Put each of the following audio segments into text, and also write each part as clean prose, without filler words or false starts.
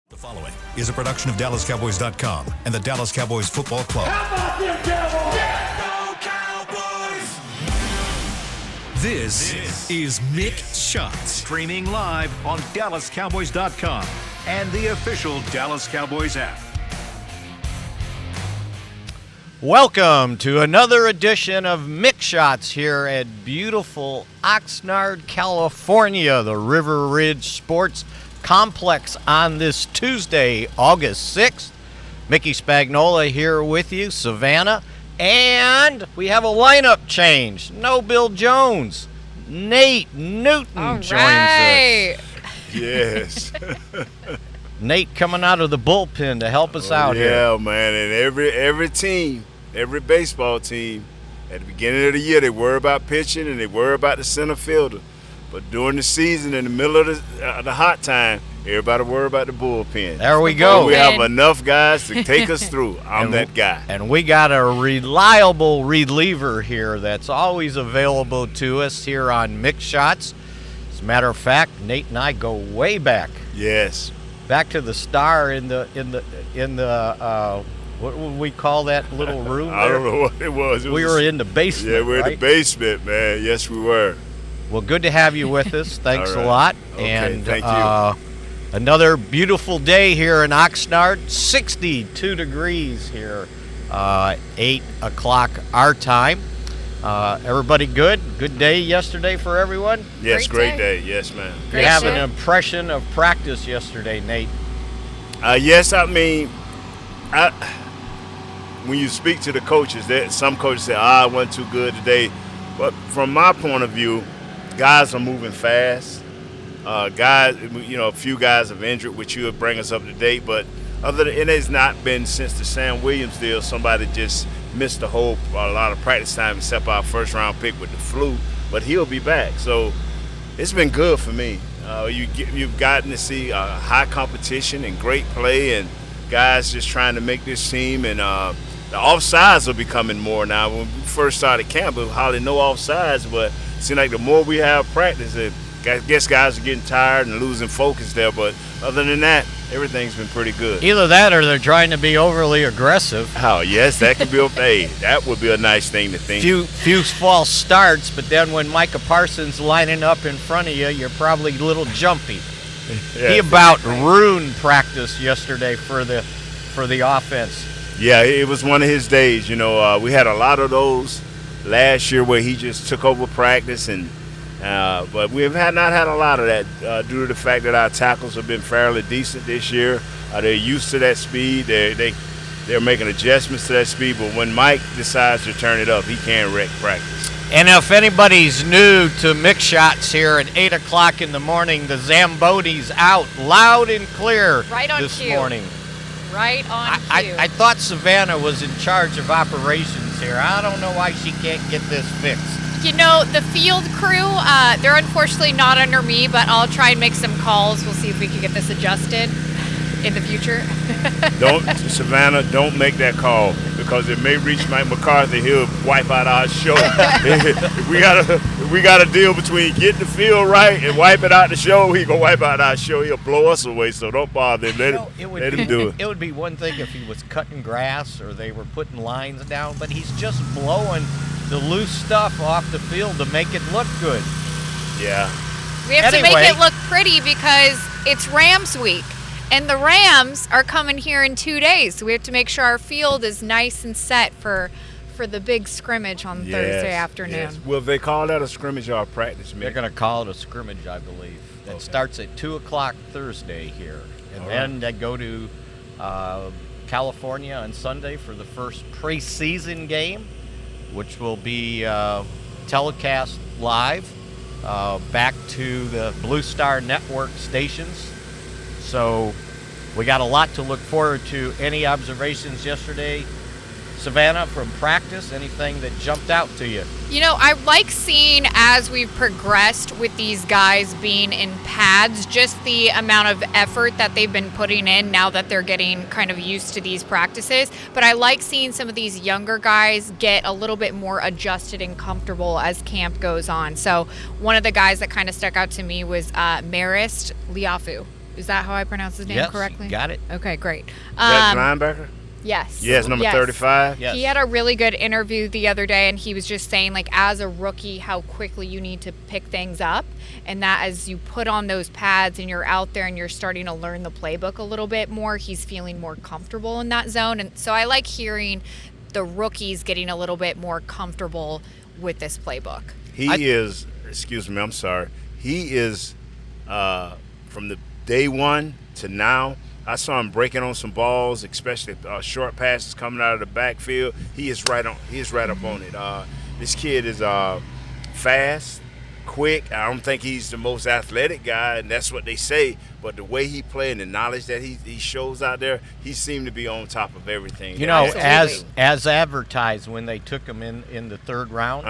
The following is a production of DallasCowboys.com and the Dallas Cowboys Football Club. How about them Cowboys? Get go, Cowboys! This is Mick Shots. Streaming live on DallasCowboys.com and the official Dallas Cowboys app. Welcome to another edition of Mick Shots here at beautiful Oxnard, California, the River Ridge Sports Complex on this Tuesday, August 6th. Mickey Spagnola here with you, Savannah, and we have a lineup change. No Bill Jones. Nate Newton joins us. Yes. Nate coming out of the bullpen to help us out here. Yeah, man, and every team, every baseball team, at the beginning of the year, they worry about pitching and they worry about the center fielder. But during the season, in the middle of the hot time, everybody worry about the bullpen. There we go. And we have enough guys to take us through. I'm that guy. And we got a reliable reliever here that's always available to us here on Mick Shots. As a matter of fact, Nate and I go way back. Yes. Back to the Star in the what would we call that little room there? I don't know what it was. We were in the basement. Yeah, we were right? in the basement, man. Yes, we were. Well, good to have you with us. Thanks All right. a lot. Okay, and thank you. Another beautiful day here in Oxnard. 62 degrees here, 8 o'clock our time. Everybody good? Good day yesterday for everyone? Yes, great day. Yes, man. You have an impression of practice yesterday, Nate? Yes, I mean, when you speak to the coaches, some coaches say, it wasn't too good today. But from my point of view, guys are moving fast. Guys, a few guys have injured, which you would bring us up to date. But it has not been since the Sam Williams deal. Somebody just missed a lot of practice time except our first-round pick with the flu. But he'll be back. So it's been good for me. You've gotten to see high competition and great play and guys just trying to make this team. And the offsides are becoming more now. When we first started camp, there was hardly no offsides, but it seems like the more we have practice, I guess guys are getting tired and losing focus there. But other than that, everything's been pretty good. Either that or they're trying to be overly aggressive. Oh, yes, that could be okay. That would be a nice thing to think. Few false starts, but then when Micah Parsons lining up in front of you, you're probably a little jumpy. Yeah. He about ruined practice yesterday for the offense. Yeah, it was one of his days. We had a lot of those last year where he just took over practice, but we have not had a lot of that due to the fact that our tackles have been fairly decent this year. They're used to that speed. They're making adjustments to that speed. But when Mike decides to turn it up, he can wreck practice. And if anybody's new to Mick Shots here at 8 o'clock in the morning, the Zamboni's out loud and clear this morning. Right on cue. I thought Savannah was in charge of operations here. I don't know why she can't get this fixed. The field crew, they're unfortunately not under me, but I'll try and make some calls. We'll see if we can get this adjusted in the future. Savannah, don't make that call because it may reach Mike McCarthy. He'll wipe out our show. we got a deal between getting the field right and wiping out the show. He gonna wipe out our show. He'll blow us away. So don't bother him. Let him do it. It would be one thing if he was cutting grass or they were putting lines down, but he's just blowing the loose stuff off the field to make it look good. Yeah. We have to make it look pretty because it's Rams week. And the Rams are coming here in 2 days, so we have to make sure our field is nice and set for the big scrimmage on Thursday afternoon. Yes. Will they call that a scrimmage or a practice? They're going to call it a scrimmage, I believe. It starts at 2 o'clock Thursday here. And then they go to California on Sunday for the first preseason game, which will be telecast live back to the Blue Star Network stations. So we got a lot to look forward to. Any observations yesterday, Savannah, from practice? Anything that jumped out to you? I like seeing as we've progressed with these guys being in pads, just the amount of effort that they've been putting in now that they're getting kind of used to these practices. But I like seeing some of these younger guys get a little bit more adjusted and comfortable as camp goes on. So one of the guys that kind of stuck out to me was Marist Liafu. Is that how I pronounce his name Yes, correctly? got it. Okay, great. That linebacker? Yes. Yes, number 35. Yes. He had a really good interview the other day, and he was just saying, like, as a rookie, how quickly you need to pick things up, and that as you put on those pads and you're out there and you're starting to learn the playbook a little bit more, he's feeling more comfortable in that zone. And so I like hearing the rookies getting a little bit more comfortable with this playbook. He is, excuse me, I'm sorry. He is, from the day one to now, I saw him breaking on some balls, especially short passes coming out of the backfield. He is right on. He is right up on it. This kid is fast, quick. I don't think he's the most athletic guy, and that's what they say. But the way he plays and the knowledge that he shows out there, he seemed to be on top of everything. You know, Absolutely. as advertised when they took him in the third round,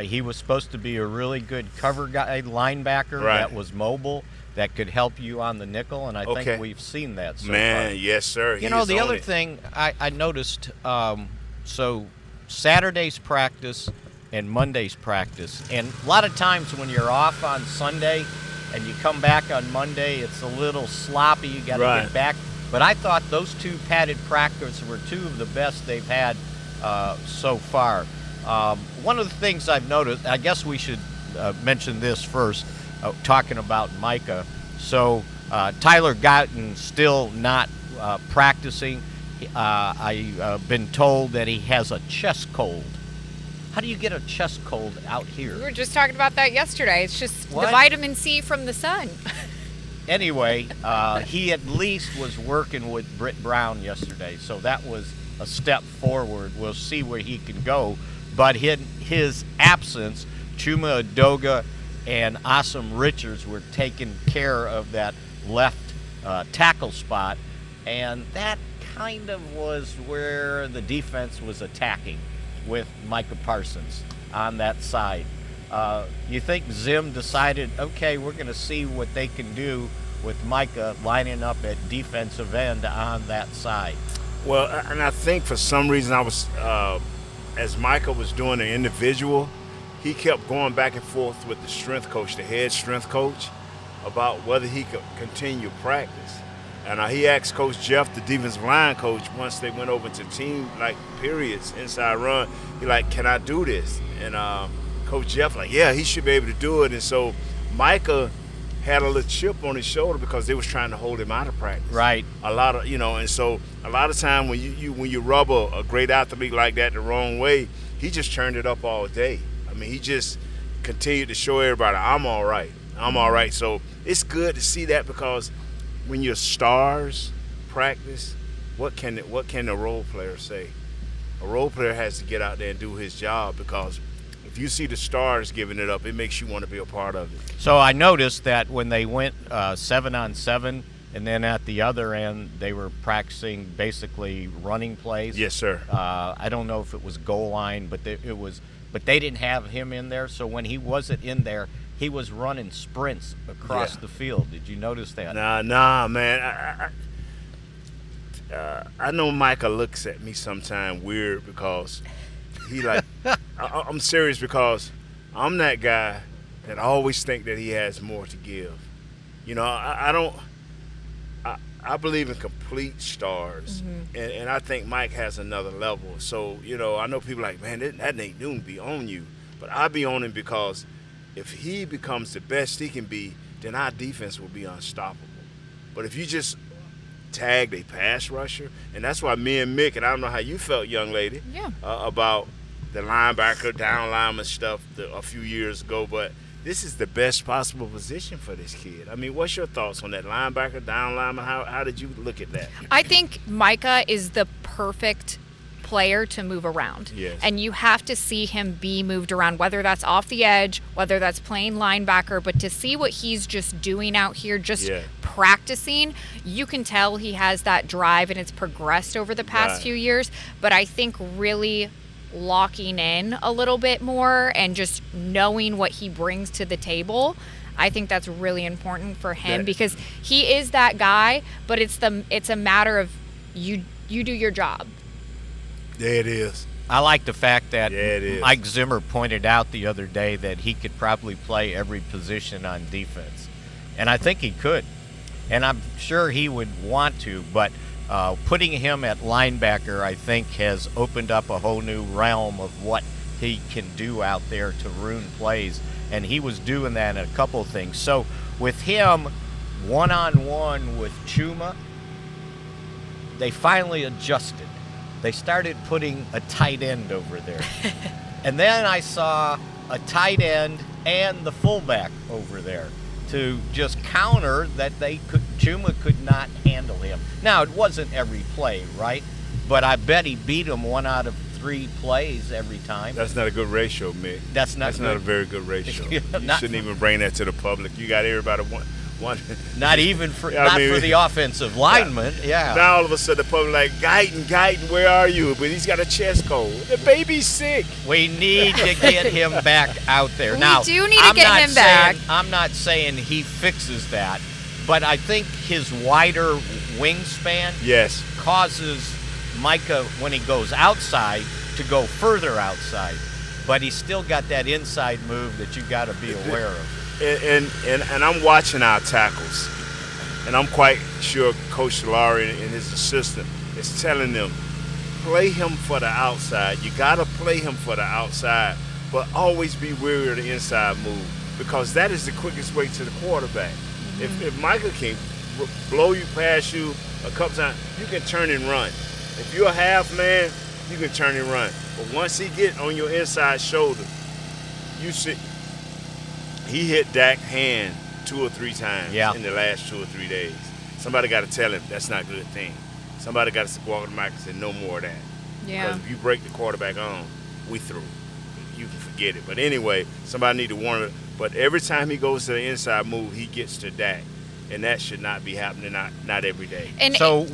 he was supposed to be a really good cover guy, linebacker that was mobile, that could help you on the nickel, and I think we've seen that so far. Yes, sir. You know, the other thing I noticed, so Saturday's practice and Monday's practice, and a lot of times when you're off on Sunday and you come back on Monday, it's a little sloppy. You got to get back. But I thought those two padded practices were two of the best they've had so far. One of the things I've noticed, I guess we should mention this first, talking about Micah. So Tyler Guyton still not practicing. I've been told that he has a chest cold. How do you get a chest cold out here? We were just talking about that yesterday. It's just What? the vitamin C from the sun. Anyway, he at least was working with Britt Brown yesterday, so that was a step forward. We'll see where he can go. But his absence, Chuma Adoga and Awesome Richards were taking care of that left tackle spot, and that kind of was where the defense was attacking with Micah Parsons on that side. You think Zim decided, okay, we're going to see what they can do with Micah lining up at defensive end on that side? Well, and I think for some reason I was, as Micah was doing the individual, he kept going back and forth with the strength coach, the head strength coach, about whether he could continue practice. And he asked Coach Jeff, the defensive line coach, once they went over to team, like, periods, inside run, he like, can I do this? And Coach Jeff, like, yeah, he should be able to do it. And so Micah had a little chip on his shoulder because they was trying to hold him out of practice. Right. A lot of, and so a lot of time when you rub a great athlete like that the wrong way, he just turned it up all day. I mean, he just continued to show everybody, I'm all right. I'm all right. So it's good to see that, because when your stars practice, what can the role player say? A role player has to get out there and do his job, because if you see the stars giving it up, it makes you want to be a part of it. So I noticed that when they went 7-on-7, and then at the other end they were practicing basically running plays. Yes, sir. I don't know if it was goal line, but they didn't have him in there. So when he wasn't in there, he was running sprints across the field. Did you notice that? Nah, man. I know Micah looks at me sometime weird, because he like, I'm serious, because I'm that guy that always think that he has more to give. I believe in complete stars, and I think Mike has another level. So, I know people like, man, that Nate Newton be on you, but I be on him because if he becomes the best he can be, then our defense will be unstoppable. But if you just tagged a pass rusher, and that's why me and Mick, and I don't know how you felt, young lady, about the linebacker, down lineman stuff a few years ago, but this is the best possible position for this kid. I mean, what's your thoughts on that linebacker, down lineman? How did you look at that? I think Micah is the perfect player to move around. Yes. And you have to see him be moved around, whether that's off the edge, whether that's playing linebacker, but to see what he's just doing out here, just practicing, you can tell he has that drive, and it's progressed over the past few years. But I think really locking in a little bit more and just knowing what he brings to the table, I think that's really important for him, because he is that guy, but it's a matter of you do your job. Yeah, it is. I like the fact that it is. Mike Zimmer pointed out the other day that he could probably play every position on defense, and I think he could. and I'm sure he would want to, but putting him at linebacker, I think, has opened up a whole new realm of what he can do out there to ruin plays, and he was doing that in a couple of things. So with him, one-on-one with Chuma, they finally adjusted. They started putting a tight end over there. And then I saw a tight end and the fullback over there to just counter that Chuma could not handle him. Now, it wasn't every play, right? But I bet he beat him 1 out of 3 plays every time. That's not a good ratio, Mick. That's not a very good ratio. You shouldn't even bring that to the public. You got everybody one. Not even for for the offensive lineman. Yeah. Now all of a sudden the public like, Guyton, where are you? But he's got a chest cold. The baby's sick. We need to get him back out there. Now, we do need to get him back. I'm not saying he fixes that, but I think his wider wingspan causes Micah, when he goes outside, to go further outside. But he's still got that inside move that you got to be aware of. And I'm watching our tackles, and I'm quite sure Coach Solari and his assistant is telling them, play him for the outside. You got to play him for the outside, but always be wary of the inside move, because that is the quickest way to the quarterback. Mm-hmm. If Micah can blow you past you a couple times, you can turn and run. If you're a half man, you can turn and run. But once he get on your inside shoulder, you see. He hit Dak's hand 2 or 3 times in the last 2 or 3 days. Somebody got to tell him that's not a good thing. Somebody got to walk to the mic and say, no more of that. Yeah. Because if you break the quarterback on, we through. You can forget it. But anyway, somebody need to warn him. But every time he goes to the inside move, he gets to Dak. And that should not be happening, not every day. And so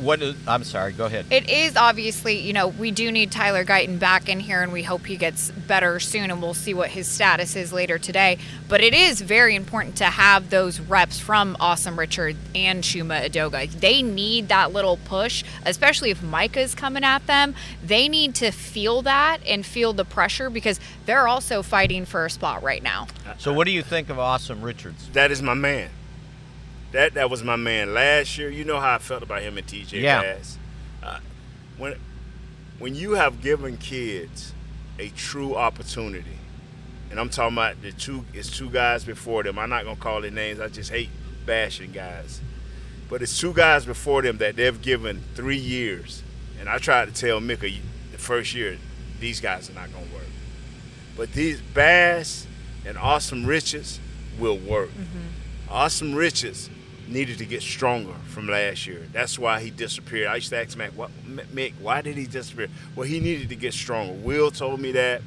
I'm sorry, go ahead. It is obviously, we do need Tyler Guyton back in here, and we hope he gets better soon, and we'll see what his status is later today. But it is very important to have those reps from Awesome Richard and Chuma Edoga. They need that little push, especially if Micah's coming at them. They need to feel that and feel the pressure, because they're also fighting for a spot right now. So what do you think of Awesome Richards? That is my man. That was my man last year. You know how I felt about him and TJ Bass. When you have given kids a true opportunity, and I'm talking about it's 2 guys before them. I'm not gonna call their names. I just hate bashing guys. But it's 2 guys before them that they've given 3 years. And I tried to tell Mick the first year, these guys are not gonna work. But these Bass and Awesome Richards will work. Mm-hmm. Awesome Richards needed to get stronger from last year. That's why he disappeared. I used to ask Mick, why did he disappear? Well, he needed to get stronger. Will told me that.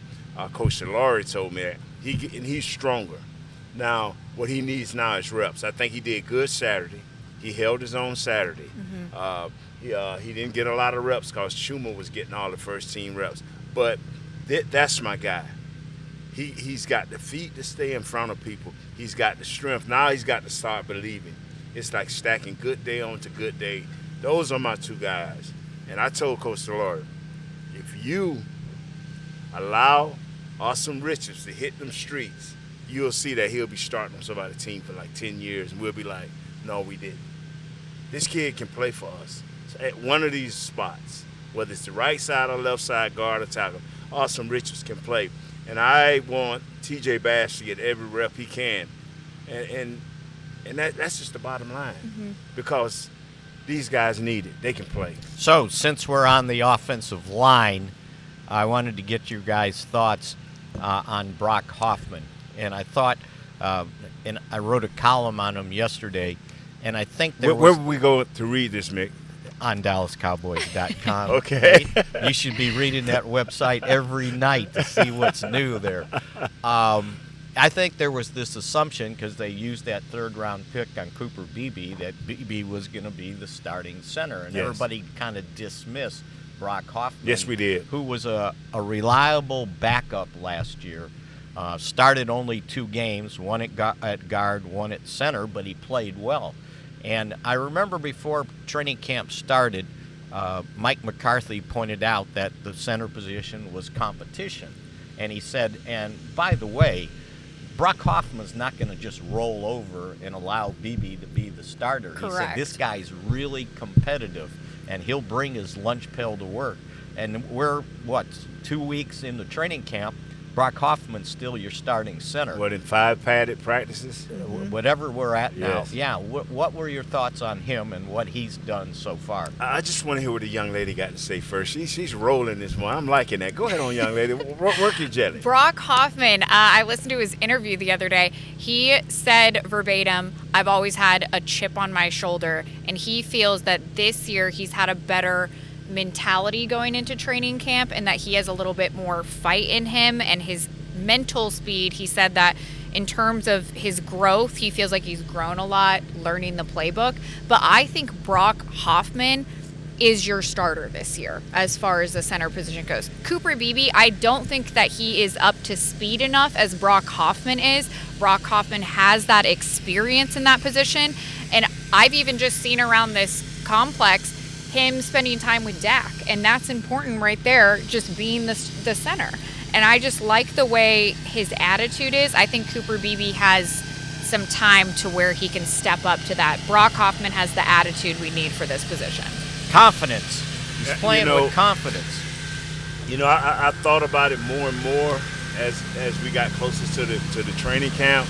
Coach Solari told me that. He's stronger. Now, what he needs now is reps. I think he did good Saturday. He held his own Saturday. Mm-hmm. He didn't get a lot of reps because Chuma was getting all the first-team reps. But that's my guy. He's got the feet to stay in front of people. He's got the strength. Now he's got to start believing. It's like stacking good day on to good day. Those are my 2 guys. And I told Coach Solari, if you allow Awesome Richards to hit them streets, you'll see that he'll be starting on somebody's team for like 10 years, and we'll be like, no, we didn't. This kid can play for us. So at one of these spots, whether it's the right side or left side, guard or tackle, Awesome Richards can play. And I want TJ Bass to get every rep he can. And that's just the bottom line, because these guys need it. They can play. So since we're on the offensive line, I wanted to get your guys' thoughts on Brock Hoffman. And I thought, and I wrote a column on him yesterday, and I think where would we go to read this, Mick? On DallasCowboys.com. Okay. You should be reading that website every night to see what's new there. I think there was this assumption, because they used that 3rd-round pick on Cooper Beebe, that Beebe was going to be the starting center. And everybody kind of dismissed Brock Hoffman. Yes, we did. Who was a reliable backup last year. Started only 2 games, one at guard, one at center, but he played well. And I remember before training camp started, Mike McCarthy pointed out that the center position was competition. And he said, and by the way, Brock Hoffman's not going to just roll over and allow BB to be the starter. Correct. He said this guy's really competitive, and he'll bring his lunch pail to work. And we're, 2 weeks into training camp, Brock Hoffman's still your starting center. What, in 5 padded practices? Whatever we're at now. Yes. Yeah, what were your thoughts on him and what he's done so far? I just want to hear what the young lady got to say first. She's rolling this one. I'm liking that. Go ahead on, young lady. Work your jelly. Brock Hoffman, I listened to his interview the other day. He said verbatim, I've always had a chip on my shoulder, and he feels that this year he's had a better mentality going into training camp and that he has a little bit more fight in him and his mental speed. He said that in terms of his growth, he feels like he's grown a lot learning the playbook. But I think Brock Hoffman is your starter this year as far as the center position goes. Cooper Beebe, I don't think that he is up to speed enough as Brock Hoffman is. Brock Hoffman has that experience in that position. And I've even just seen around this complex him spending time with Dak, and that's important right there, just being the center. And I just like the way his attitude is. I think Cooper Beebe has some time to where he can step up to that. Brock Hoffman has the attitude we need for this position. Confidence. He's playing with confidence. I thought about it more and more as we got closer to the training camp,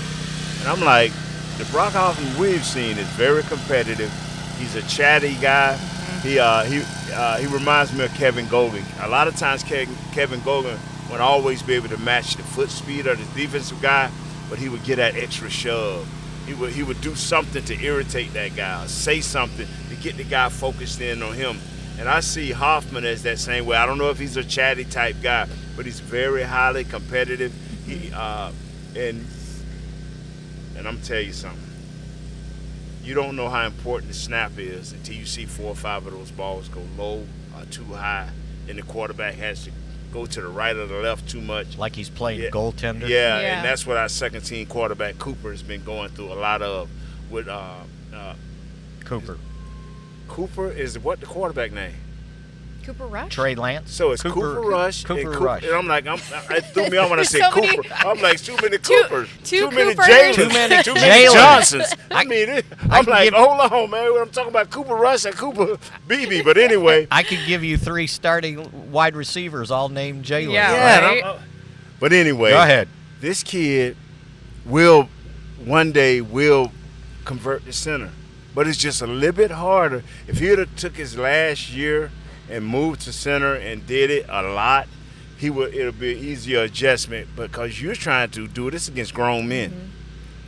and I'm like, the Brock Hoffman we've seen is very competitive. He's a chatty guy. He reminds me of Kevin Gogan. A lot of times Kevin Gogan would always be able to match the foot speed of the defensive guy, but he would get that extra shove. He would do something to irritate that guy, or say something to get the guy focused in on him. And I see Hoffman as that same way. I don't know if he's a chatty type guy, but he's very highly competitive. And I'm telling you something. You don't know how important the snap is until you see 4 or 5 of those balls go low or too high, and the quarterback has to go to the right or the left too much. Like he's playing goaltender? Yeah, and that's what our second-team quarterback Cooper has been going through a lot of with Cooper. Cooper is what the quarterback name? Cooper Rush? Trey Lance. So it's Cooper Rush. Cooper Rush. And I'm like, it threw me off when I said so Cooper. I'm like, too many Coopers. Two many Coopers. Jalen's. Too many Johnsons. I'm like, hold on, man. I'm talking about Cooper Rush and Cooper Beebe. But anyway. I could give you 3 starting wide receivers all named Jalen. Yeah, right? But anyway. Go ahead. This kid will convert to center. But it's just a little bit harder. If he would have took his last year and moved to center and did it a lot, it'll be an easier adjustment, because you're trying to do this against grown men,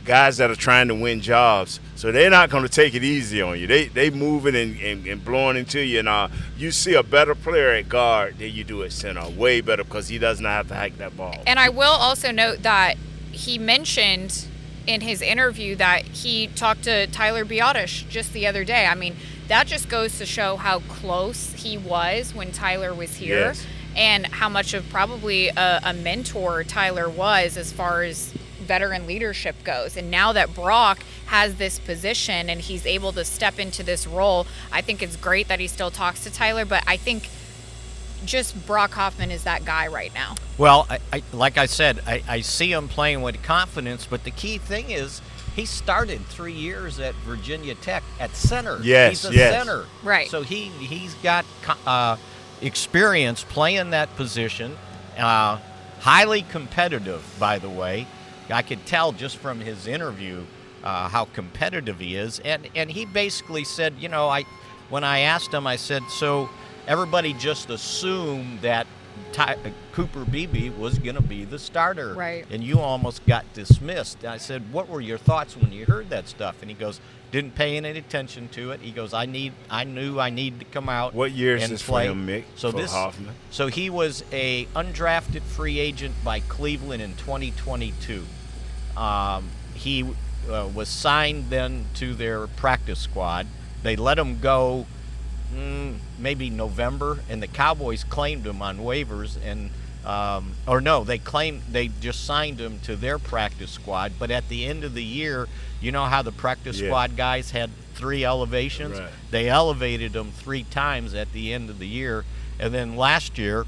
guys that are trying to win jobs. So they're not going to take it easy on you. They moving and blowing into you, and you see a better player at guard than you do at center, way better, because he does not have to hike that ball. And I will also note that he mentioned in his interview that he talked to Tyler Biotish just the other day. I mean, that just goes to show how close he was when Tyler was here, yes, and how much of probably a mentor Tyler was as far as veteran leadership goes. And now that Brock has this position and he's able to step into this role, I think it's great that he still talks to Tyler, but I think just Brock Hoffman is that guy right now. Well, I like I said, I see him playing with confidence, but the key thing is he started 3 years at Virginia Tech at center. Yes, he's a center. Right. So he's got experience playing that position, highly competitive, by the way. I could tell just from his interview how competitive he is. And he basically said, when I asked him, I said, so everybody just assumed that Cooper Beebe was going to be the starter. Right. And you almost got dismissed. I said, what were your thoughts when you heard that stuff? And he goes, didn't pay any attention to it. He goes, I knew I need to come out. What year is and this play. for him, Mick, so for Hoffman? So he was a undrafted free agent by Cleveland in 2022. He was signed then to their practice squad. They let him go maybe November, and the Cowboys claimed him on waivers, and they just signed him to their practice squad. But at the end of the year, you know how the practice squad guys had 3 elevations? Right. They elevated him 3 times at the end of the year. And then last year,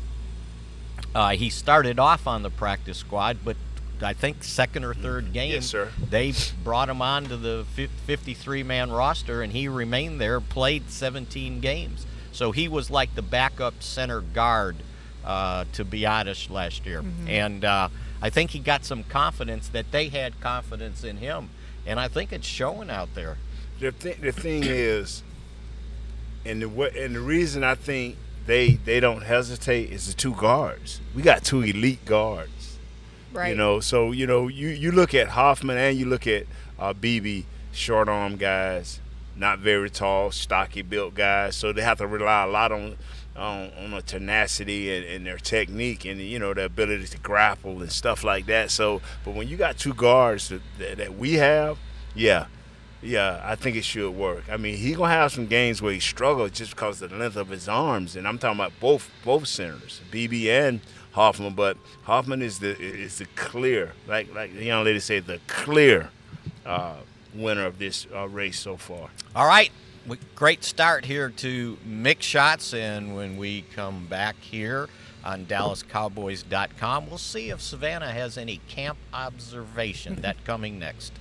he started off on the practice squad, but I think, second or third game. Yes, sir. They brought him on to the 53-man roster, and he remained there, played 17 games. So he was like the backup center guard to Biotish last year. Mm-hmm. And I think he got some confidence that they had confidence in him. And I think it's showing out there. The thing is, and the reason I think they don't hesitate is the two guards. We got two elite guards. Right. You know, so, you know, you look at Hoffman and you look at BB, short arm guys, not very tall, stocky built guys. So they have to rely a lot on the tenacity and their technique and, you know, their ability to grapple and stuff like that. So, but when you got two guards that we have, yeah, I think it should work. I mean, he's going to have some games where he struggles just because of the length of his arms, and I'm talking about both centers, BB and Hoffman. But Hoffman is the clear, like the young lady said, the clear winner of this race so far. All right. Great start here to Mick Shots, and when we come back here on DallasCowboys.com, we'll see if Savannah has any camp observation. That coming next.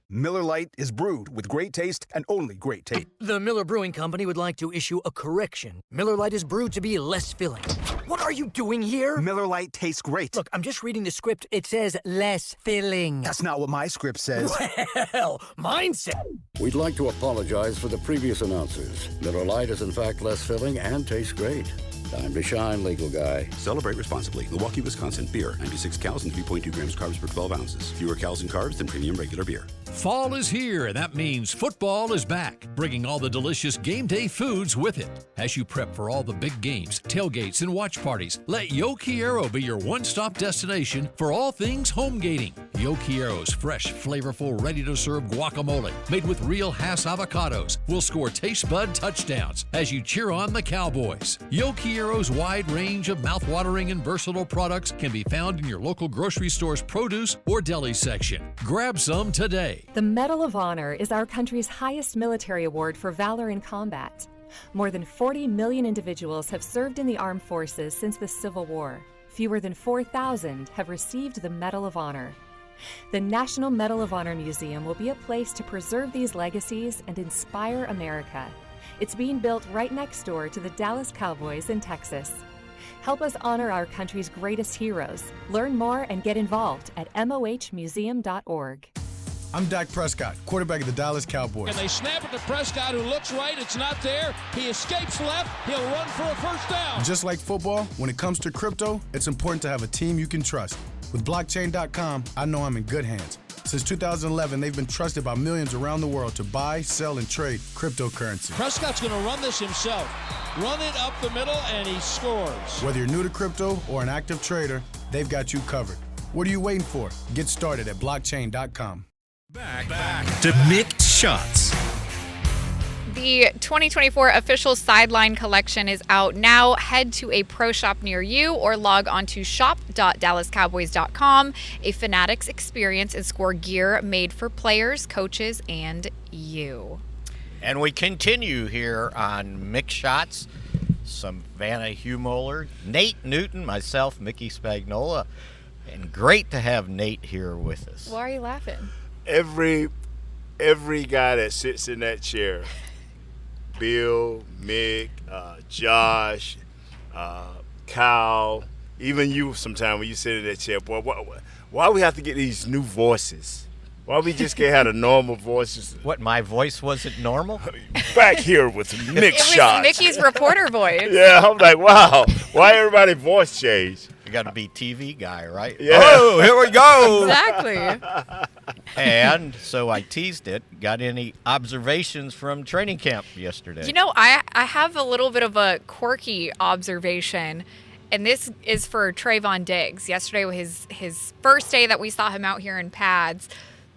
Miller Lite is brewed with great taste and only great taste. The Miller Brewing Company would like to issue a correction. Miller Lite is brewed to be less filling. What are you doing here? Miller Lite tastes great. Look, I'm just reading the script. It says less filling. That's not what my script says. Well, mine says... We'd like to apologize for the previous announcers. Miller Lite is in fact less filling and tastes great. Time to shine, legal guy. Celebrate responsibly. Milwaukee, Wisconsin. Beer. 96 calories and 3.2 grams carbs per 12 ounces. Fewer calories and carbs than premium regular beer. Fall is here, and that means football is back, bringing all the delicious game day foods with it. As you prep for all the big games, tailgates, and watch parties, let Yo Quiero be your one-stop destination for all things home gating. Yo Quiero's fresh, flavorful, ready-to-serve guacamole, made with real Hass avocados, will score taste bud touchdowns as you cheer on the Cowboys. Yo Quiero's wide range of mouth-watering and versatile products can be found in your local grocery store's produce or deli section. Grab some today. The Medal of Honor is our country's highest military award for valor in combat. More than 40 million individuals have served in the armed forces since the Civil War. Fewer than 4,000 have received the Medal of Honor. The National Medal of Honor Museum will be a place to preserve these legacies and inspire America. It's being built right next door to the Dallas Cowboys in Texas. Help us honor our country's greatest heroes. Learn more and get involved at mohmuseum.org. I'm Dak Prescott, quarterback of the Dallas Cowboys. And they snap it to Prescott, who looks right. It's not there. He escapes left. He'll run for a first down. Just like football, when it comes to crypto, it's important to have a team you can trust. With blockchain.com, I know I'm in good hands. Since 2011, they've been trusted by millions around the world to buy, sell, and trade cryptocurrency. Prescott's going to run this himself. Run it up the middle, and he scores. Whether you're new to crypto or an active trader, they've got you covered. What are you waiting for? Get started at blockchain.com. Back to Mick Shots. The 2024 official sideline collection is out now. Head to a pro shop near you or log on to shop.dallascowboys.com. A Fanatics experience and score gear made for players, coaches, and you. And we continue here on Mick Shots. Savannah Humoller, Nate Newton, myself, Mickey Spagnola. And great to have Nate here with us. Why are you laughing? Every guy that sits in that chair, Bill, Mick, Josh, Kyle, even you sometimes when you sit in that chair, boy, why we have to get these new voices? Why we just can't have the normal voices? What, my voice wasn't normal? Back here with Mick Shots. It was Mickey's reporter voice. Yeah, I'm like, wow, why everybody voice changed? You got to be TV guy, right? Yeah. Oh, here we go. Exactly. And so I teased it. Got any observations from training camp yesterday? You know, I have a little bit of a quirky observation, and this is for Trayvon Diggs. Yesterday was his first day that we saw him out here in pads.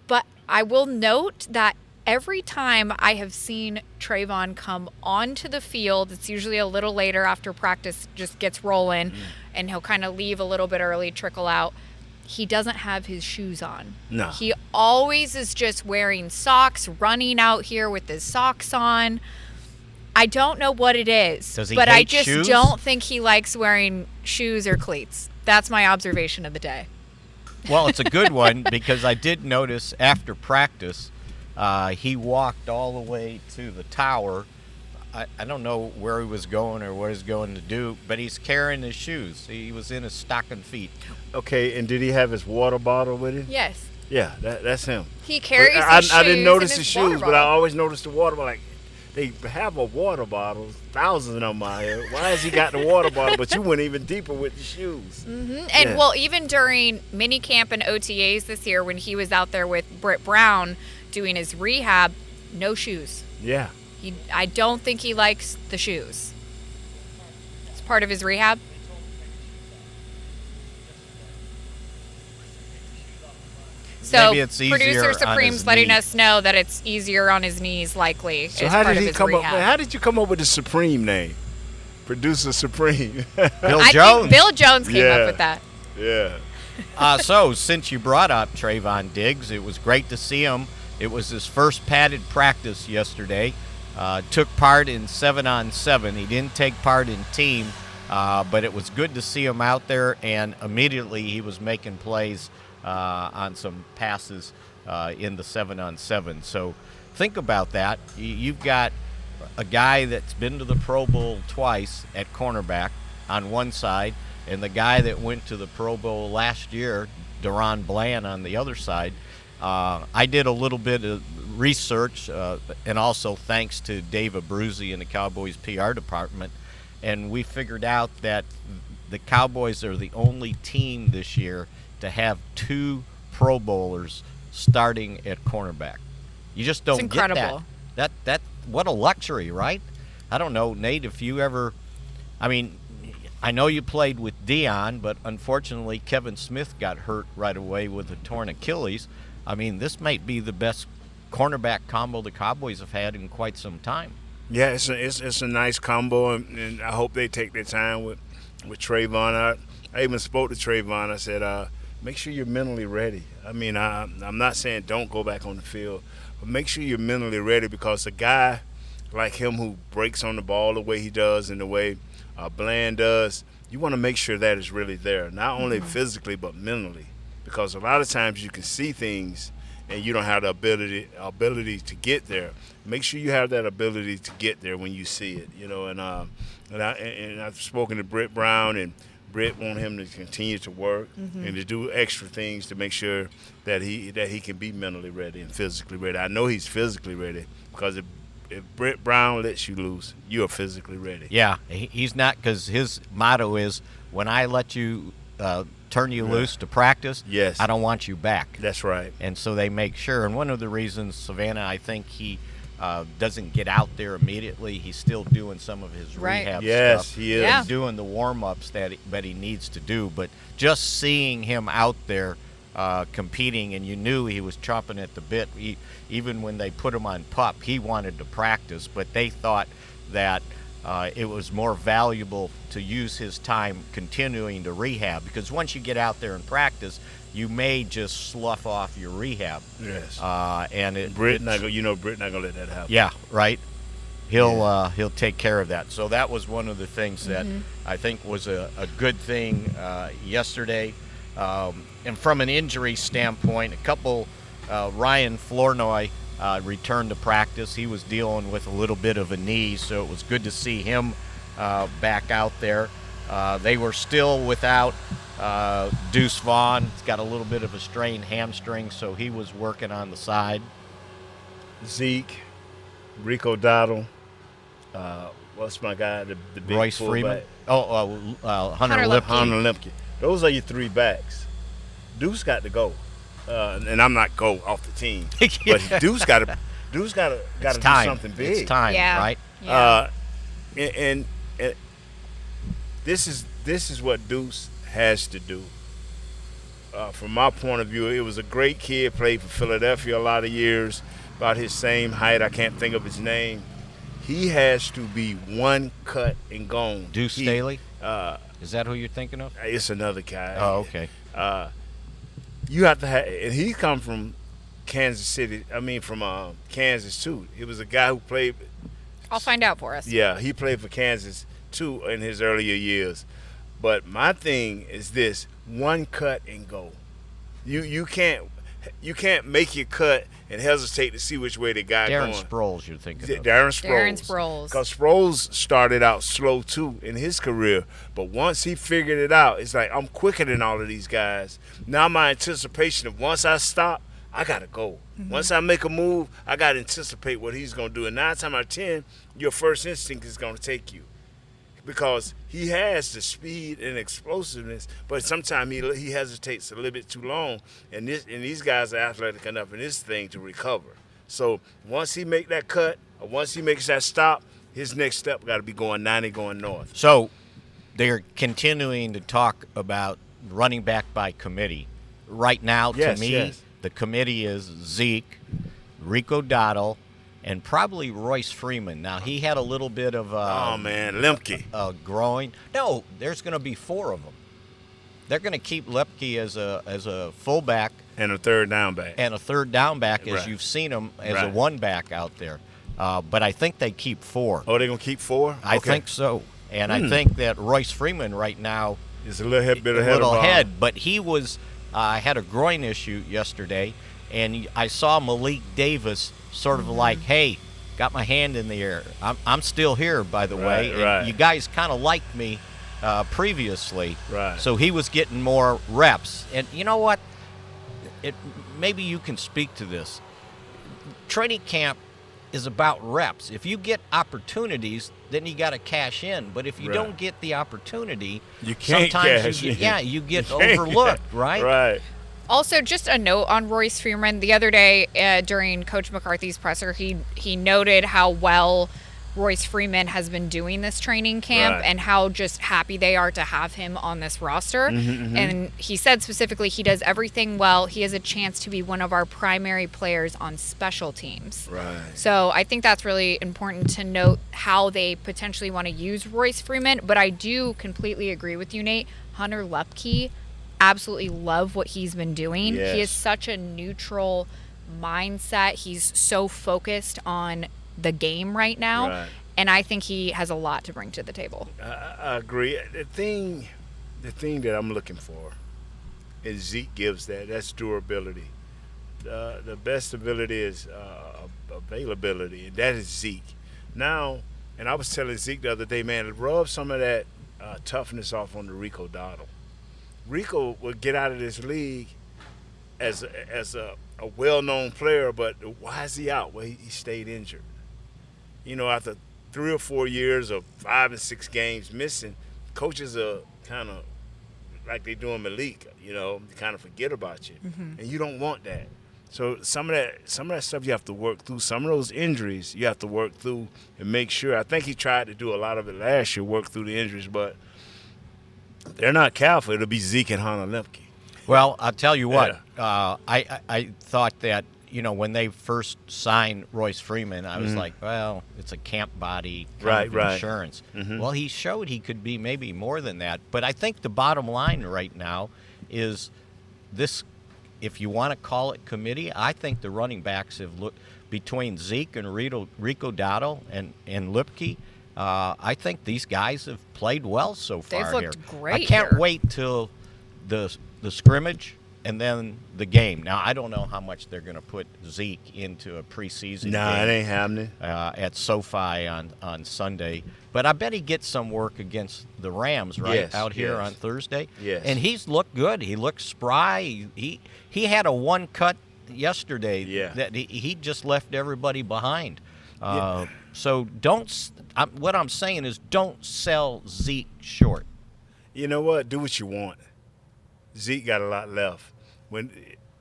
But I will note that every time I have seen Trayvon come onto the field, it's usually a little later after practice just gets rolling, and he'll kind of leave a little bit early, trickle out. He doesn't have his shoes on. No. He always is just wearing socks, running out here with his socks on. I don't know what it is, Does he but hate I just shoes? don't think he likes wearing shoes or cleats. That's my observation of the day. Well, it's a good one because I did notice after practice, he walked all the way to the tower. I don't know where he was going or what he's going to do, but he's carrying his shoes. He was in his stocking feet. Okay, and did he have his water bottle with him? Yes. Yeah, that's him. He carries his shoes. I didn't notice the his shoes, but I always noticed the water bottle. Like, they have a water bottle, thousands of them out here. Why has he got the water bottle? But you went even deeper with the shoes. Mm-hmm. And, well, even during minicamp and OTAs this year when he was out there with Britt Brown doing his rehab, no shoes. Yeah. I don't think he likes the shoes. It's part of his rehab. So maybe it's producer Supreme's letting us know that it's easier on his knees, likely. So how did he come up? How did you come up with the Supreme name? Producer Supreme. Bill I Jones. think Bill Jones came up with that. Yeah. So since you brought up Trayvon Diggs, it was great to see him. It was his first padded practice yesterday. Took part in 7-on-7. He didn't take part in team, but it was good to see him out there, and immediately he was making plays on some passes in the 7-on-7. So think about that. You've got a guy that's been to the Pro Bowl twice at cornerback on one side, and the guy that went to the Pro Bowl last year, Deron Bland, on the other side. I did a little bit of research, and also thanks to Dave Abruzzi in the Cowboys PR department, and we figured out that the Cowboys are the only team this year to have 2 Pro Bowlers starting at cornerback. You just don't get that. That what a luxury, right? I don't know, Nate, if you ever, I mean, I know you played with Dion, but unfortunately Kevin Smith got hurt right away with a torn Achilles. I mean, this might be the best cornerback combo the Cowboys have had in quite some time. Yeah, it's a nice combo, and I hope they take their time with Trayvon. I even spoke to Trayvon. I said, make sure you're mentally ready. I mean, I'm not saying don't go back on the field, but make sure you're mentally ready, because a guy like him who breaks on the ball the way he does and the way Bland does, you want to make sure that is really there, not only physically but mentally. Because a lot of times you can see things and you don't have the ability to get there. Make sure you have that ability to get there when you see it, you know. And I've spoken to Britt Brown, and Britt want him to continue to work and to do extra things to make sure that he can be mentally ready and physically ready. I know he's physically ready, because if Britt Brown lets you loose, you are physically ready. Yeah, he's not, because his motto is, when I let you turn you loose to practice, I don't want you back. That's right. And so they make sure. And one of the reasons, Savannah, I think he doesn't get out there immediately. He's still doing some of his rehab stuff. Yes, he is. Yeah. Doing the warm-ups that he needs to do. But just seeing him out there competing, and you knew he was chomping at the bit. Even when they put him on PUP, he wanted to practice, but they thought that it was more valuable to use his time continuing to rehab, because once you get out there and practice, you may just slough off your rehab. Yes. And Britt not gonna let that happen. Yeah, right. He'll take care of that. So that was one of the things that I think was a good thing yesterday. And from an injury standpoint, Ryan Flournoy returned to practice. He was dealing with a little bit of a knee, so it was good to see him back out there. They were still without Deuce Vaughn. He's got a little bit of a strained hamstring, so he was working on the side. Zeke, Rico Dowdle, what's my guy, the big Royce fullback? Freeman. Hunter Lipke. Those are your 3 backs. Deuce got to go. And I'm not go off the team, but Deuce got to do something big. It's time, right? Yeah. And this is what Deuce has to do. From my point of view, it was a great kid, played for Philadelphia a lot of years, about his same height. I can't think of his name. He has to be one cut and gone. Deuce Staley? Is that who you're thinking of? It's another guy. Oh, okay. You have to have, and he come from Kansas City. I mean, from Kansas too. He was a guy who played. I'll find out for us. Yeah, he played for Kansas too in his earlier years. But my thing is this: one cut and go. You can't make your cut and hesitate to see which way the guy going. Darren Sproles, you're thinking of. Darren Sproles. Darren Sproles. Because Sproles started out slow, too, in his career. But once he figured it out, it's like, I'm quicker than all of these guys. Now my anticipation of once I stop, I got to go. Mm-hmm. Once I make a move, I got to anticipate what he's going to do. And 9 times out of 10, your first instinct is going to take you. Because he has the speed and explosiveness, but sometimes he hesitates a little bit too long, and these guys are athletic enough in this thing to recover. So once he make that cut, or once he makes that stop, his next step got to be going 90, going north. So they're continuing to talk about running back by committee. Right now, to me, the committee is Zeke, Rico Dowdle, and probably Royce Freeman. Now, he had a little bit of Lemke. Growing. No, there's going to be 4 of them. They're going to keep Lemke as a fullback. And a third down back. As you've seen him as a one back out there. But I think they keep 4. Oh, they're going to keep 4? I think so. And I think that Royce Freeman right now is a little bit ahead. But he was had a groin issue yesterday, and I saw Malik Davis sort of like, hey, got my hand in the air. I'm still here, by the way. And you guys kind of liked me previously. Right. So he was getting more reps. And you know what? Maybe you can speak to this. Training camp is about reps. If you get opportunities, then you got to cash in. But if you don't get the opportunity, you can't sometimes you get overlooked, right? Right. Also, just a note on Royce Freeman. The other day during Coach McCarthy's presser, he noted how well Royce Freeman has been doing this training camp and how just happy they are to have him on this roster. And he said specifically he does everything well. He has a chance to be one of our primary players on special teams. Right. So I think that's really important to note how they potentially want to use Royce Freeman. But I do completely agree with you, Nate. Hunter Lepke, absolutely love what he's been doing. Yes. He has such a neutral mindset. He's so focused on the game right now, and I think he has a lot to bring to the table. I agree. The thing that I'm looking for, and Zeke gives that's durability. The best ability is availability, and that is Zeke. Now, and I was telling Zeke the other day, man, rub some of that toughness off on the Rico Dowdle. Rico would get out of this league as a well-known player, but why is he out? Well, he stayed injured. You know, after 3 or 4 years of 5 and 6 games missing, coaches are kind of like they do in Malik, you know, they kind of forget about you. And you don't want that. So some of that stuff you have to work through. Some of those injuries you have to work through and make sure. I think he tried to do a lot of it last year, work through the injuries, but they're not careful. It'll be Zeke and Hunter Lemke. Well, I'll tell you what. I thought that, you know, when they first signed Royce Freeman, I was like, well, it's a camp body kind of insurance. Well, he showed he could be maybe more than that. But I think the bottom line right now is this, if you want to call it committee, I think the running backs have looked between Zeke and Rico Dowdle and Lepke. I think these guys have played well so far. They've looked great. I can't wait till the scrimmage and then the game. Now, I don't know how much they're going to put Zeke into a preseason game. Nah, it ain't happening. At SoFi on Sunday. But I bet he gets some work against the Rams, right, out here on Thursday. Yes. And he's looked good. He looked spry. He had a one cut yesterday that he just left everybody behind. So what I'm saying is don't sell Zeke short. You know what? Do what you want. Zeke got a lot left. When,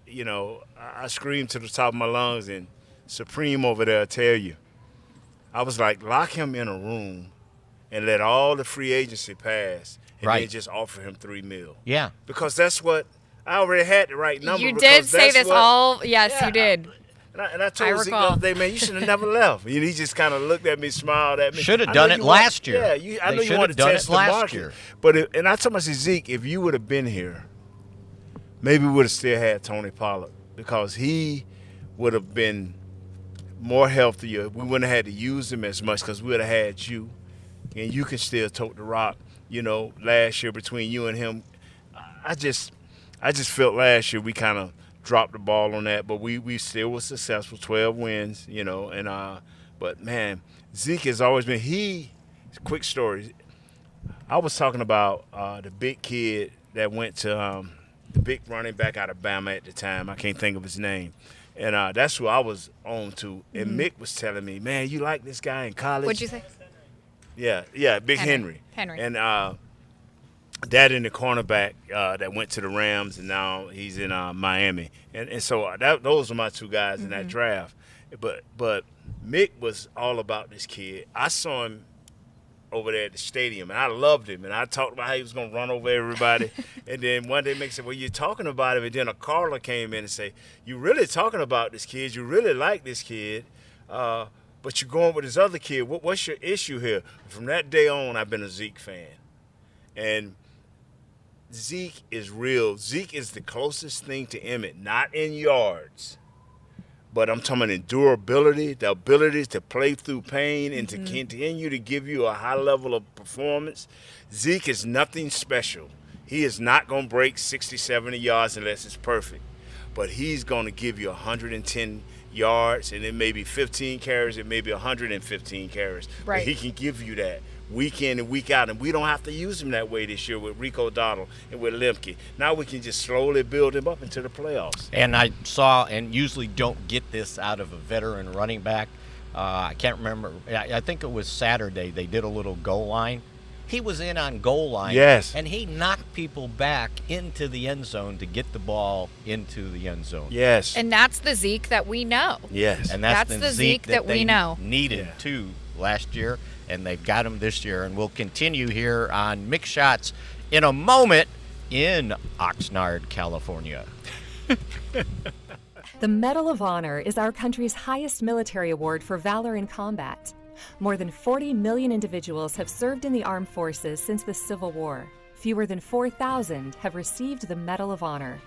you know, I screamed to the top of my lungs, and Supreme over there tell you, I was like, lock him in a room and let all the free agency pass, and then just offer him $3 million. Yeah. Because that's what I already had the right number. You did say this all. Yes, you did. And I told Zeke the other day, man, you should have never left. And he just kind of looked at me, smiled at me. Should have done it last year. Yeah, I know you wanted to test the market. But and I told myself, Zeke, if you would have been here, maybe we would have still had Tony Pollard, because he would have been more healthier. We wouldn't have had to use him as much because we would have had you, and you can still tote the rock. last year between you and him. I just felt last year we kind of dropped the ball on that, but we still were successful, 12 wins, but man, Zeke has always been quick story. I was talking about the big kid that went to the big running back out of Bama at the time. I can't think of his name. And that's who I was on to. And Mick was telling me, man, you like this guy in college? What'd you say? Yeah, Big Henry. And that in the cornerback that went to the Rams, and now he's in Miami. And so those are my two guys in that draft. But Mick was all about this kid. I saw him over there at the stadium, and I loved him, and I talked about how he was going to run over everybody. And then one day Mick said, well, you're talking about him, and then a caller came in and said, you're really talking about this kid, you really like this kid, but you're going with this other kid. What's your issue here? From that day on, I've been a Zeke fan. And Zeke is real. Zeke is the closest thing to Emmett, not in yards, but I'm talking about endurability, the ability to play through pain and to continue to give you a high level of performance. Zeke is nothing special. He is not going to break 60, 70 yards unless it's perfect. But he's going to give you 110 yards, and it may be 15 carries, it may be 115 carries. Right. But he can give you that week in and week out, and we don't have to use him that way this year with Rico Dowdle and with Lemke. Now we can just slowly build him up into the playoffs. And I saw, and usually don't get this out of a veteran running back. I can't remember. I think it was Saturday. They did a little goal line. He was in on goal line. Yes. And he knocked people back into the end zone to get the ball into the end zone. Yes. And that's the Zeke that we know. Yes. And that's the Zeke that we know. Needed too last year, and they've got him this year. And we'll continue here on Mick Shots in a moment in Oxnard, California. The Medal of Honor is our country's highest military award for valor in combat. More than 40 million individuals have served in the armed forces since the Civil War. Fewer than 4,000 have received the Medal of Honor.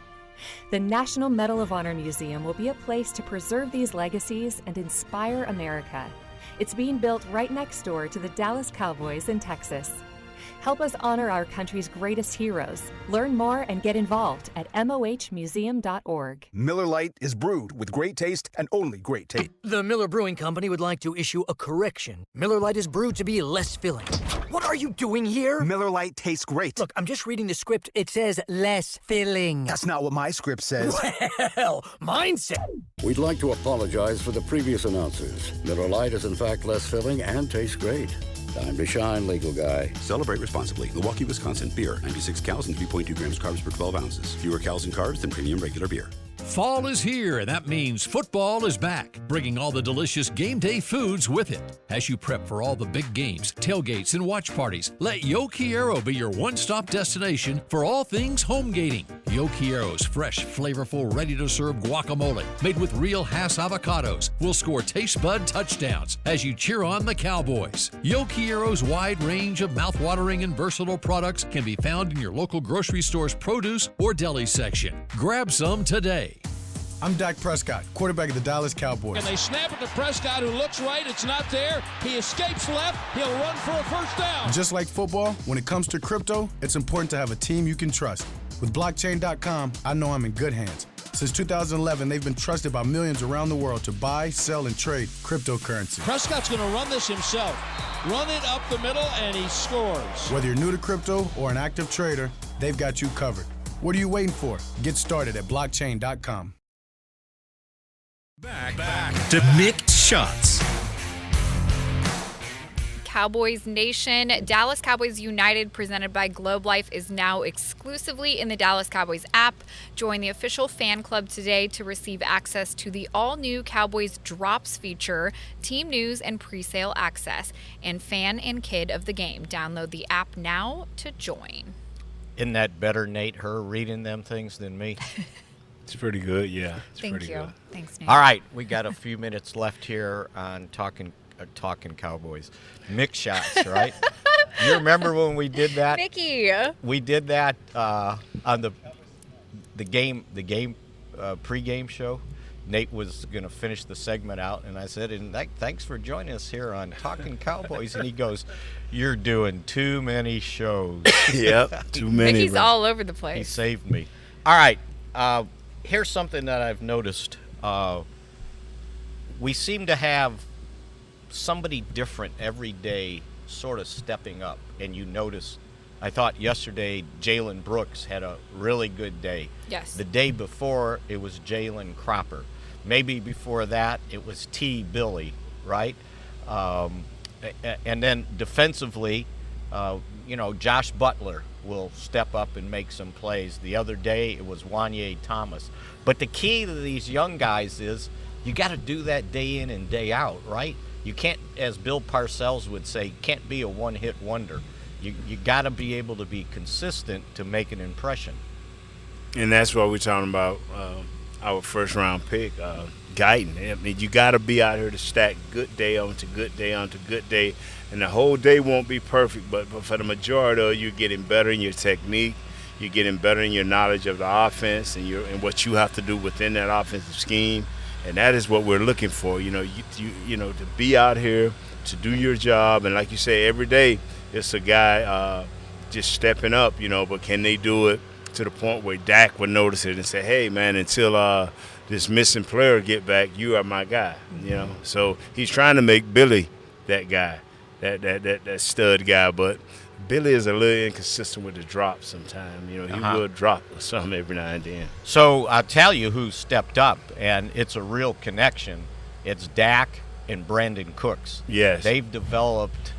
The National Medal of Honor Museum will be a place to preserve these legacies and inspire America. It's being built right next door to the Dallas Cowboys in Texas. Help us honor our country's greatest heroes. Learn more and get involved at mohmuseum.org. Miller Lite is brewed with great taste and only great taste. The Miller Brewing Company would like to issue a correction. Miller Lite is brewed to be less filling. What are you doing here? Miller Lite tastes great. Look, I'm just reading the script. It says less filling. That's not what my script says. Well, mine says... We'd like to apologize for the previous announcers. Miller Lite is in fact less filling and tastes great. Time to shine, legal guy. Celebrate responsibly. Milwaukee, Wisconsin. Beer, 96 calories and 3.2 grams carbs per 12 ounces. Fewer calories and carbs than premium regular beer. Fall is here, and that means football is back, bringing all the delicious game day foods with it. As you prep for all the big games, tailgates, and watch parties, let Yo Quiero be your one-stop destination for all things home gating. Yo Quiero's fresh, flavorful, ready-to-serve guacamole made with real Hass avocados will score taste bud touchdowns as you cheer on the Cowboys. Yo Quiero's wide range of mouthwatering and versatile products can be found in your local grocery store's produce or deli section. Grab some today. I'm Dak Prescott, quarterback of the Dallas Cowboys. And they snap it to Prescott, who looks right. It's not there. He escapes left. He'll run for a first down. Just like football, when it comes to crypto, it's important to have a team you can trust. With blockchain.com, I know I'm in good hands. Since 2011, they've been trusted by millions around the world to buy, sell, and trade cryptocurrency. Prescott's going to run this himself. Run it up the middle, and he scores. Whether you're new to crypto or an active trader, they've got you covered. What are you waiting for? Get started at blockchain.com. Back to Mick Shots. Cowboys Nation, Dallas Cowboys United, presented by Globe Life, is now exclusively in the Dallas Cowboys app. Join the official fan club today to receive access to the all-new Cowboys Drops feature, team news, and pre-sale access, and fan and kid of the game. Download the app now to join. Isn't that better, Nate, her reading them things than me? It's pretty good, yeah. Thank you. Good. Thanks, Nate. All right, we got a few minutes left here on talking Cowboys. Mick Shots, right? You remember when we did that? Mickey. We did that on the game pregame show. Nate was going to finish the segment out, and I said, and thanks for joining us here on Talking Cowboys. And he goes, "You're doing too many shows." Yep, too many. Mickey's all over the place. He saved me. All right, here's something that I've noticed. We seem to have somebody different every day sort of stepping up, and you notice, I thought yesterday Jalen Brooks had a really good day. Yes. The day before, it was Jalen Cropper. Maybe before that, it was T. Billy, right? And then defensively, Josh Butler will step up and make some plays. The other day, it was Wanye Thomas. But the key to these young guys is you got to do that day in and day out, right? You can't, as Bill Parcells would say, can't be a one-hit wonder. You got to be able to be consistent to make an impression. And that's why we're talking about our first-round pick, Guyton. I mean, you got to be out here to stack good day onto good day onto good day. And the whole day won't be perfect, but for the majority of it, you're getting better in your technique. You're getting better in your knowledge of the offense and what you have to do within that offensive scheme. And that is what we're looking for. To be out here, to do your job. And like you say, every day it's a guy just stepping up, but can they do it to the point where Dak would notice it and say, hey, man, until this missing player get back, you are my guy, So he's trying to make Billy that guy, that stud guy. But Billy is a little inconsistent with the drop sometimes. He will drop something every now and then. So I'll tell you who stepped up, and it's a real connection. It's Dak and Brandon Cooks. Yes. They've developed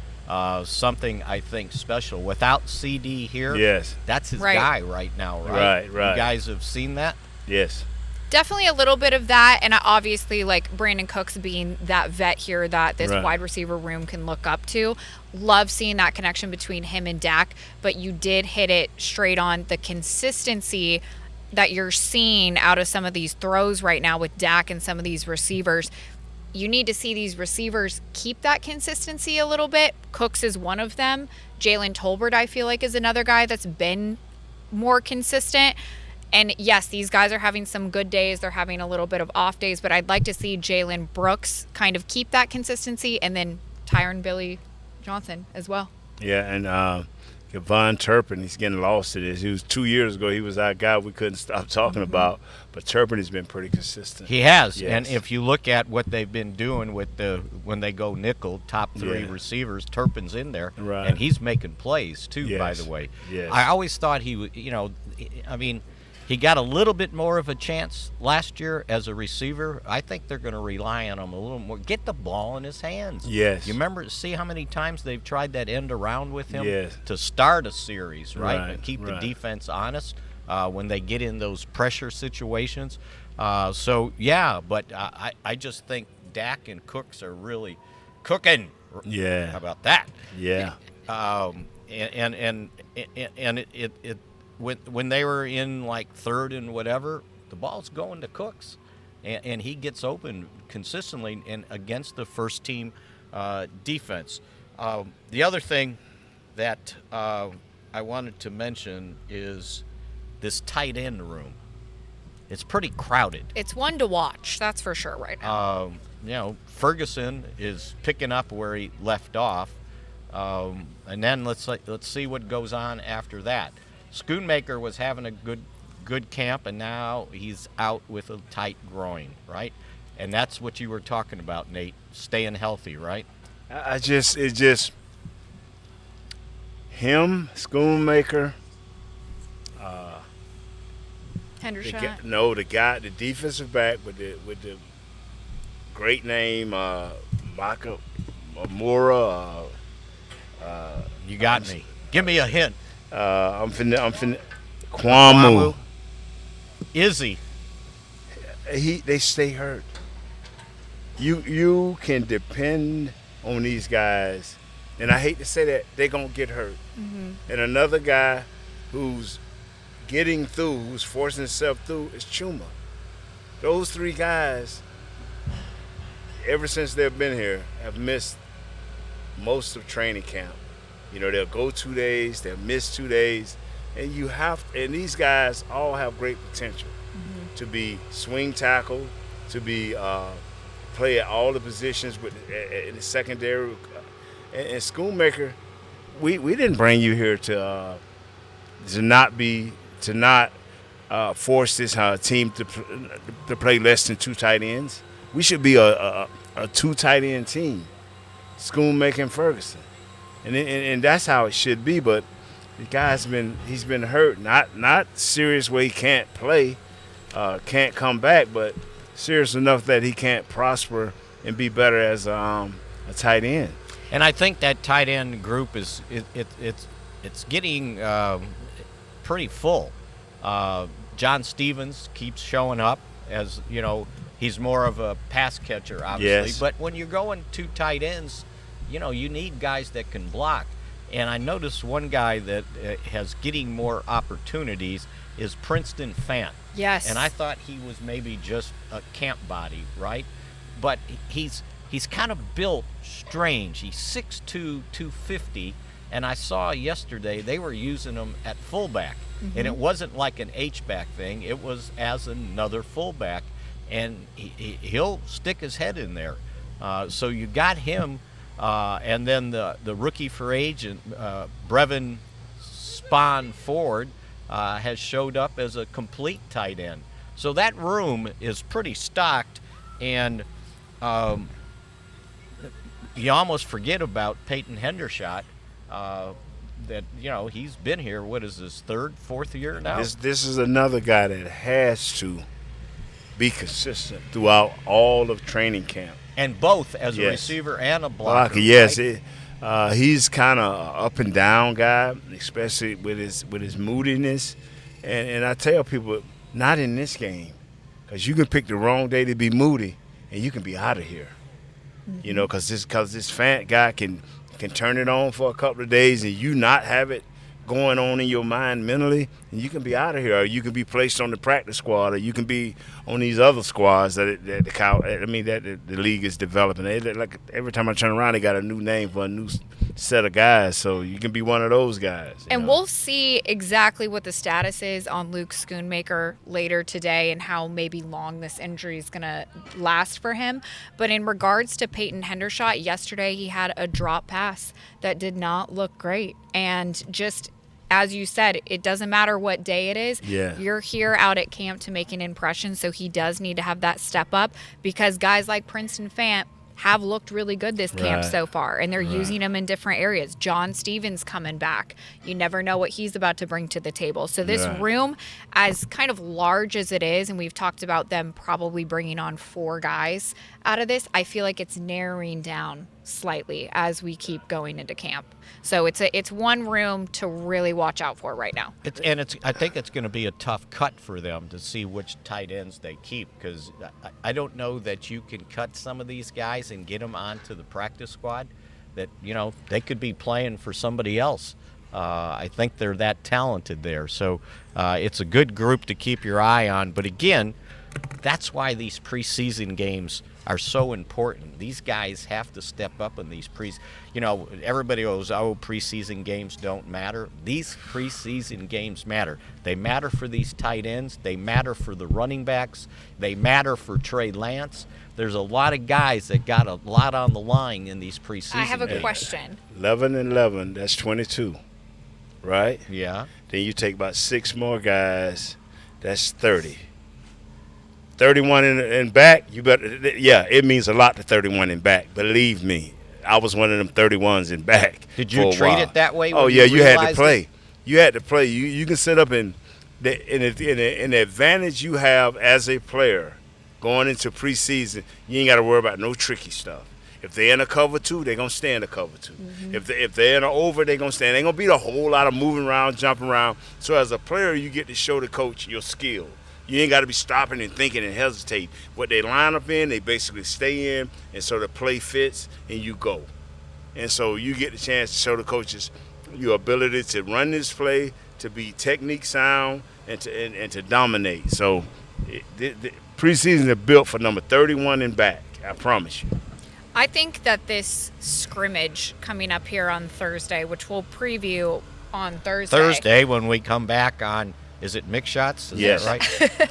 something, I think, special. Without CD here, yes, that's his guy right now, right? Right. You guys have seen that? Yes. Definitely a little bit of that, and obviously, like Brandon Cooks being that vet here that this wide receiver room can look up to. Love seeing that connection between him and Dak, but you did hit it straight on the consistency that you're seeing out of some of these throws right now with Dak and some of these receivers. You need to see these receivers keep that consistency a little bit. Cooks is one of them. Jalen Tolbert, I feel like, is another guy that's been more consistent. And yes, these guys are having some good days. They're having a little bit of off days, but I'd like to see Jalen Brooks kind of keep that consistency, and then Tyron Billy Johnson as well. Yeah, and Kevon Turpin, he's getting lost to this. He was 2 years ago. He was our guy we couldn't stop talking about, but Turpin has been pretty consistent. He has, yes. And if you look at what they've been doing with when they go nickel, top three receivers, Turpin's in there, right. And he's making plays too. Yes. By the way, yes. I always thought he would. He got a little bit more of a chance last year as a receiver. I think they're going to rely on him a little more. Get the ball in his hands. Yes. You see how many times they've tried that end around with him yes. to start a series, right? Right. And keep right. the defense honest when they get in those pressure situations. But I just think Dak and Cooks are really cooking. Yeah. How about that? Yeah. When they were in like third and whatever, the ball's going to Cooks, and he gets open consistently and against the first team defense. The other thing that I wanted to mention is this tight end room. It's pretty crowded. It's one to watch, that's for sure right now. Ferguson is picking up where he left off, and then let's see what goes on after that. Schoonmaker was having a good camp, and now he's out with a tight groin, right? And that's what you were talking about, Nate, staying healthy, right? It's just him, Schoonmaker. Hendershot. The defensive back with the great name, Micah Parsons. You got me. Give me a hint. I'm finna Kwamu. Izzy. They stay hurt. You can depend on these guys, and I hate to say that they're gonna get hurt. Mm-hmm. And another guy who's getting through, who's forcing himself through, is Chuma. Those three guys, ever since they've been here, have missed most of training camp. They'll go 2 days, they'll miss 2 days, and these guys all have great potential to be swing tackle, to be play at all the positions in the secondary. And Schoonmaker, we didn't bring you here to not force this team to play less than 2 tight ends. We should be a 2 tight end team, Schoonmaker and Ferguson, and that's how it should be. But the guy's he's been hurt, not serious where he can't play, can't come back, but serious enough that he can't prosper and be better as a tight end. And I think that tight end group it's getting pretty full. John Stevens keeps showing up as, he's more of a pass catcher, obviously. Yes. But when you're going 2 tight ends, you need guys that can block. And I noticed one guy that has getting more opportunities is Princeton Fant. Yes. And I thought he was maybe just a camp body, right? But he's kind of built strange. He's 6'2", 250, and I saw yesterday they were using him at fullback. Mm-hmm. And it wasn't like an H-back thing. It was as another fullback, and he'll stick his head in there. So you got him, and then the rookie for age, Brevin Ford, has showed up as a complete tight end. So that room is pretty stocked, and you almost forget about Peyton Hendershot, that he's been here. What is his 3rd, 4th year now? This is another guy that has to be consistent throughout all of training camp, and both as a receiver and a blocker. Yes, right? He's kind of up and down guy, especially with his moodiness. And I tell people, not in this game, because you can pick the wrong day to be moody, and you can be out of here. Mm-hmm. Because this Fant guy can turn it on for a couple of days and you not have it going on in your mind mentally, and you can be out of here, or you can be placed on the practice squad, or you can be on these other squads that the league is developing. Like every time I turn around, they got a new name for a new set of guys, so you can be one of those guys. And we'll see exactly what the status is on Luke Schoonmaker later today and how maybe long this injury is going to last for him. But in regards to Peyton Hendershot, yesterday he had a drop pass that did not look great. And just as you said, it doesn't matter what day it is. Yeah. You're here out at camp to make an impression, so he does need to have that step up, because guys like Princeton Fant have looked really good this camp so far, and they're using him in different areas. John Stevens coming back. You never know what he's about to bring to the table. So this room, as kind of large as it is, and we've talked about them probably bringing on 4 guys out of this, I feel like it's narrowing down slightly as we keep going into camp. So it's one room to really watch out for right now. I think it's going to be a tough cut for them to see which tight ends they keep, because I don't know that you can cut some of these guys and get them onto the practice squad that, they could be playing for somebody else. I think they're that talented there. So it's a good group to keep your eye on. But again, that's why these preseason games are so important. These guys have to step up in these everybody goes, preseason games don't matter. These preseason games matter. They matter for these tight ends. They matter for the running backs. They matter for Trey Lance. There's a lot of guys that got a lot on the line in these preseason I have a games. question. 11 and 11, that's 22, right? Yeah. Then you take about 6 more guys, that's 30. 31 and back, it means a lot to 31 and back. Believe me, I was one of them 31s and back. Did you treat it that way? Oh yeah, you had to play. You had to play. You can sit up and the advantage you have as a player going into preseason, you ain't got to worry about no tricky stuff. If they're in a cover 2, they're gonna stay in a cover 2. Mm-hmm. If they're in an over, they're gonna stand. Ain't gonna be a whole lot of moving around, jumping around. So as a player, you get to show the coach your skill. You ain't got to be stopping and thinking and hesitate. What they line up in, they basically stay in, and so the play fits, and you go. And so you get the chance to show the coaches your ability to run this play, to be technique sound, and to dominate. So the preseason is built for number 31 and back, I promise you. I think that this scrimmage coming up here on Thursday, which we'll preview on Thursday. When we come back on, is it Mick Shots? Is yes. that right?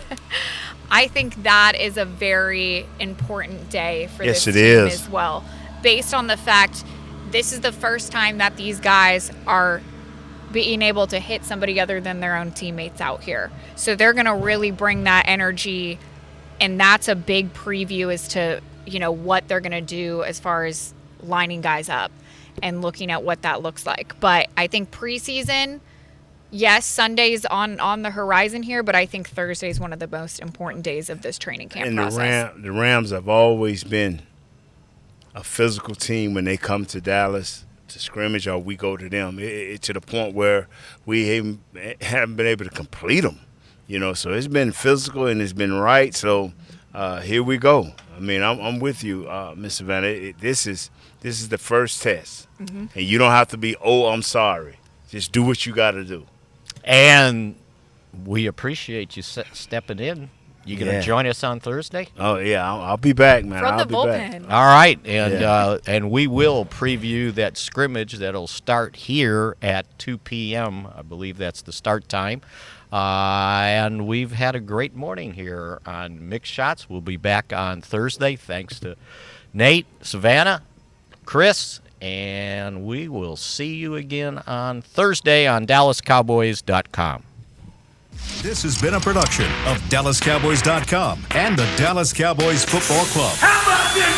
I think that is a very important day for this Yes, it team is. as well, based on the fact this is the first time that these guys are being able to hit somebody other than their own teammates out here. So they're going to really bring that energy, and that's a big preview as to, what they're going to do as far as lining guys up and looking at what that looks like. But I think preseason, yes, Sunday's on the horizon here, but I think Thursday is one of the most important days of this training camp process. The Rams have always been a physical team when they come to Dallas to scrimmage, or we go to them. To the point where we haven't been able to complete them. So it's been physical and it's been right. So here we go. I mean, I'm with you, Ms. Savannah. This is the first test, and you don't have to be, I'm sorry. Just do what you got to do. And we appreciate you stepping in. You going to join us on Thursday? Oh, yeah. I'll be back, man. From I'll the be bullpen. back. All right. And we will preview that scrimmage that'll start here at 2 p.m. I believe that's the start time. And we've had a great morning here on Mixed Shots. We'll be back on Thursday. Thanks to Nate, Savannah, Chris, and we will see you again on Thursday on DallasCowboys.com. This has been a production of DallasCowboys.com and the Dallas Cowboys Football Club. How about this?